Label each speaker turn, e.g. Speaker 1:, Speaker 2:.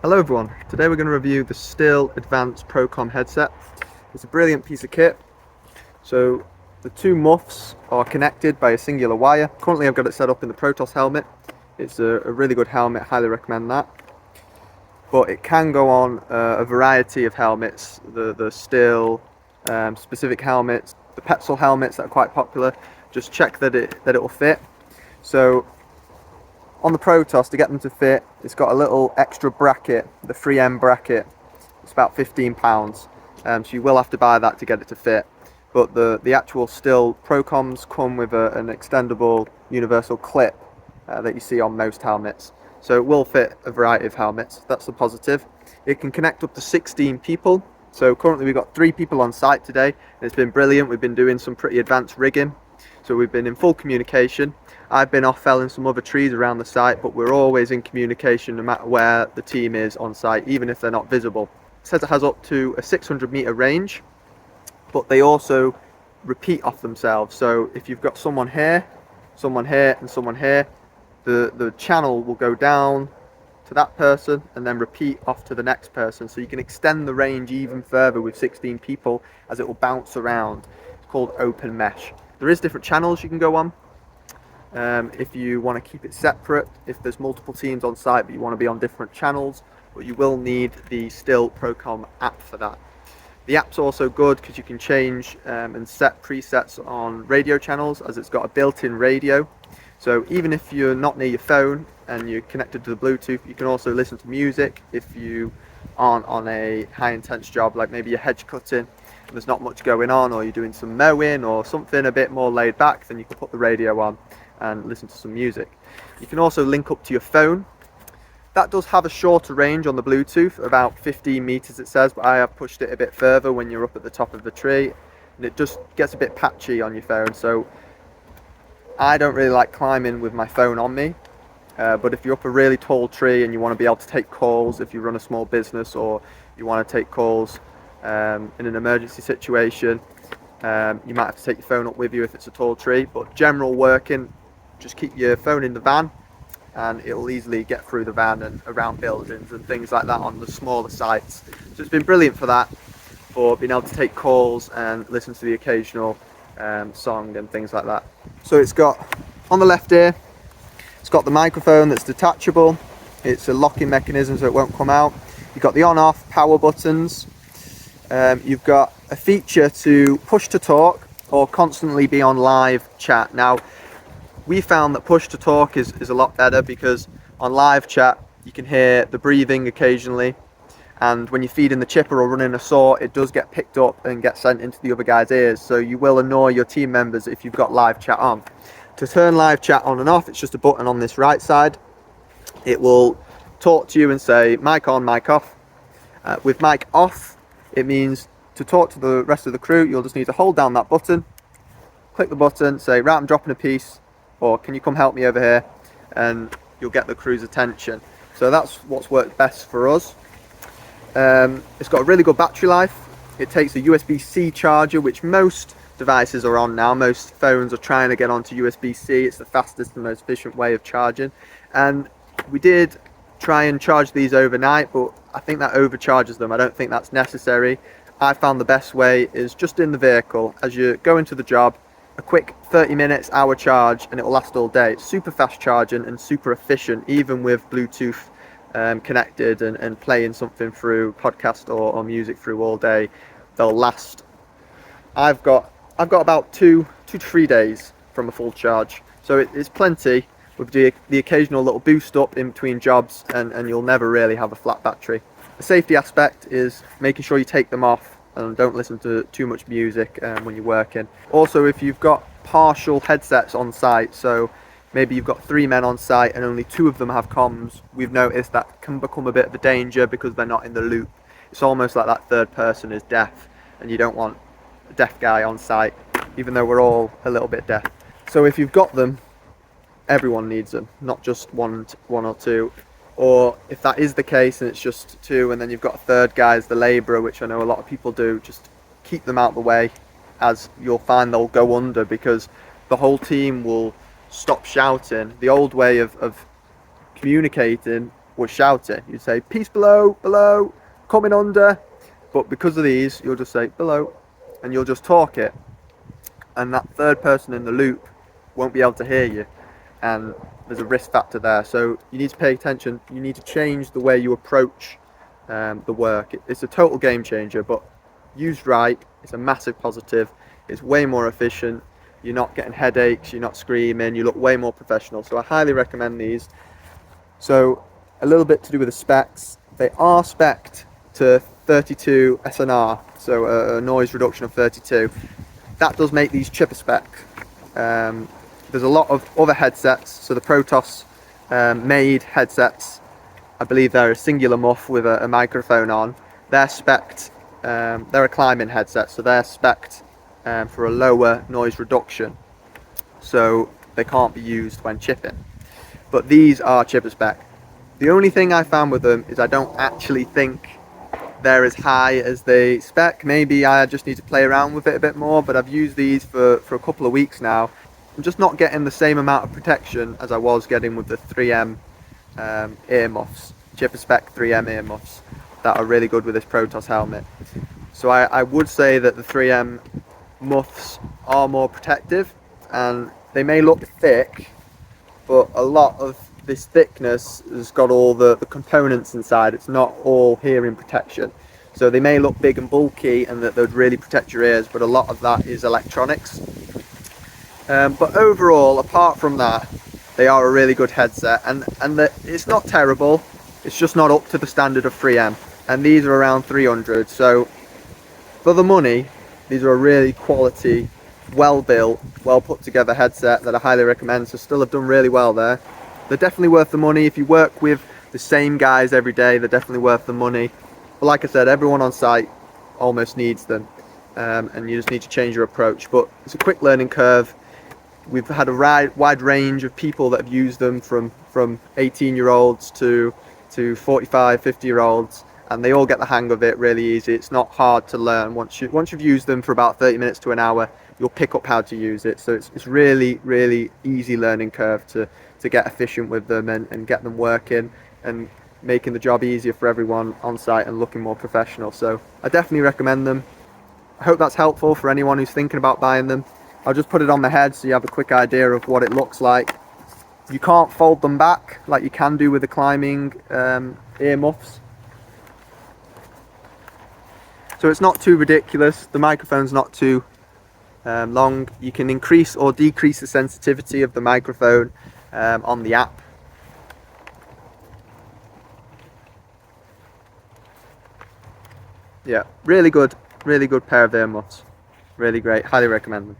Speaker 1: Hello everyone, today we're going to review the Stihl Advanced ProCom headset. It's a brilliant piece of kit. So the two muffs are connected by a singular wire. Currently I've got it set up in the Protoss helmet. It's a really good helmet, highly recommend that. But it can go on a variety of helmets, the Stihl specific helmets, the Petzl helmets that are quite popular. Just check that it will fit. So on the Protoss, to get them to fit, it's got a little extra bracket, the 3M bracket. It's about £15, so you will have to buy that to get it to fit. But the actual Stihl ProComs come with an extendable universal clip that you see on most helmets. So it will fit a variety of helmets, that's the positive. It can connect up to 16 people. So currently we've got 3 people on site today, and it's been brilliant. We've been doing some pretty advanced rigging. So we've been in full communication. I've been off felling some other trees around the site, but we're always in communication no matter where the team is on site, even if they're not visible. It says it has up to a 600-meter range, but they also repeat off themselves. So if you've got someone here, and someone here, the channel will go down to that person and then repeat off to the next person. So you can extend the range even further with 16 people as it will bounce around. It's called open mesh. There is different channels you can go on if you want to keep it separate, if there's multiple teams on site but you want to be on different channels, but you will need the Stihl ProCom app for that. The app's also good because you can change and set presets on radio channels, as it's got a built-in radio. So even if you're not near your phone and you're connected to the Bluetooth, you can also listen to music if you aren't on a high intense job, like maybe you're hedge cutting and there's not much going on, or you're doing some mowing or something a bit more laid back. Then you can put the radio on and listen to some music. You can also link up to your phone. That does have a shorter range on the Bluetooth, about 15 meters it says, but I have pushed it a bit further when you're up at the top of the tree, and it just gets a bit patchy on your phone. So I don't really like climbing with my phone on me, but if you're up a really tall tree and you want to be able to take calls, if you run a small business or you want to take calls in an emergency situation, you might have to take your phone up with you if it's a tall tree. But general working, just keep your phone in the van and it'll easily get through the van and around buildings and things like that on the smaller sites. So it's been brilliant for that, for being able to take calls and listen to the occasional song and things like that. So it's got, on the left here, it's got the microphone that's detachable. It's a locking mechanism so it won't come out. You've got the on-off power buttons. You've got a feature to push to talk or constantly be on live chat. Now, we found that push to talk is a lot better because on live chat you can hear the breathing occasionally, and when you're feeding the chipper or running a saw, it does get picked up and get sent into the other guy's ears, so you will annoy your team members if you've got live chat on. To turn live chat on and off, it's just a button on this right side. It will talk to you and say mic on, mic off. With mic off, it means to talk to the rest of the crew, you'll just need to hold down that button, click the button, say right, I'm dropping a piece, or can you come help me over here, and you'll get the crew's attention. So that's what's worked best for us. It's got a really good battery life. It takes a USB-C charger, which most devices are on now. Most phones are trying to get onto USB-C. It's the fastest and most efficient way of charging. And we did try and charge these overnight, but I think that overcharges them. I don't think that's necessary. I found the best way is just in the vehicle. As you go into the job, a quick 30 minutes, hour charge, and it will last all day. It's super fast charging and super efficient, even with Bluetooth connected and playing something through podcast or music through all day. They'll last. I've got about 2 to 3 days from a full charge, so it's plenty with the occasional little boost up in between jobs, and you'll never really have a flat battery. The safety aspect is making sure you take them off and don't listen to too much music when you're working. Also, if you've got partial headsets on site, so maybe you've got 3 men on site and only 2 of them have comms, we've noticed that can become a bit of a danger because they're not in the loop. It's almost like that third person is deaf, and you don't want a deaf guy on site, even though we're all a little bit deaf. So if you've got them, everyone needs them, not just one or 2. Or if that is the case and it's just 2 and then you've got a third guy as the labourer, which I know a lot of people do, just keep them out of the way, as you'll find they'll go under because the whole team will stop shouting. The old way of communicating would shout it. You'd say, peace below, below, coming under. But because of these, you'll just say below, and you'll just talk it. And that third person in the loop won't be able to hear you. And there's a risk factor there. So you need to pay attention. You need to change the way you approach the work. It's a total game changer, but used right, it's a massive positive. It's way more efficient. You're not getting headaches, you're not screaming, you look way more professional. So I highly recommend these. So a little bit to do with the specs. They are spec'd to 32 SNR, so a noise reduction of 32. That does make these chipper spec. There's a lot of other headsets. So the Protos made headsets, I believe they're a singular muff with a microphone on. They're spec'd, they're a climbing headset, so they're spec'd for a lower noise reduction. So they can't be used when chipping. But these are chipper spec. The only thing I found with them is I don't actually think they're as high as they spec. Maybe I just need to play around with it a bit more, but I've used these for a couple of weeks now. I'm just not getting the same amount of protection as I was getting with the 3M earmuffs, chipper spec 3M earmuffs that are really good with this Protos helmet. So I would say that the 3M muffs are more protective, and they may look thick, but a lot of this thickness has got all the components inside. It's not all hearing protection. So they may look big and bulky and that they'd really protect your ears, but a lot of that is electronics. But overall, apart from that, they are a really good headset, and it's not terrible. It's just not up to the standard of 3M, and these are around 300. So for the money, these are a really quality, well built, well put together headset that I highly recommend. So Stihl have done really well there. They're definitely worth the money. If you work with the same guys every day, they're definitely worth the money. But like I said, everyone on site almost needs them, and you just need to change your approach. But it's a quick learning curve. We've had a wide range of people that have used them, from 18-year-olds to 45, 50-year-olds, and they all get the hang of it really easy. It's not hard to learn. Once you've used them for about 30 minutes to an hour, you'll pick up how to use it. So it's really, really easy learning curve to get efficient with them and get them working and making the job easier for everyone on site and looking more professional. So I definitely recommend them. I hope that's helpful for anyone who's thinking about buying them. I'll just put it on my head so you have a quick idea of what it looks like. You can't fold them back like you can do with the climbing ear muffs. So it's not too ridiculous. The microphone's not too long. You can increase or decrease the sensitivity of the microphone on the app. Yeah, really good pair of ear muffs. Really great, highly recommend them.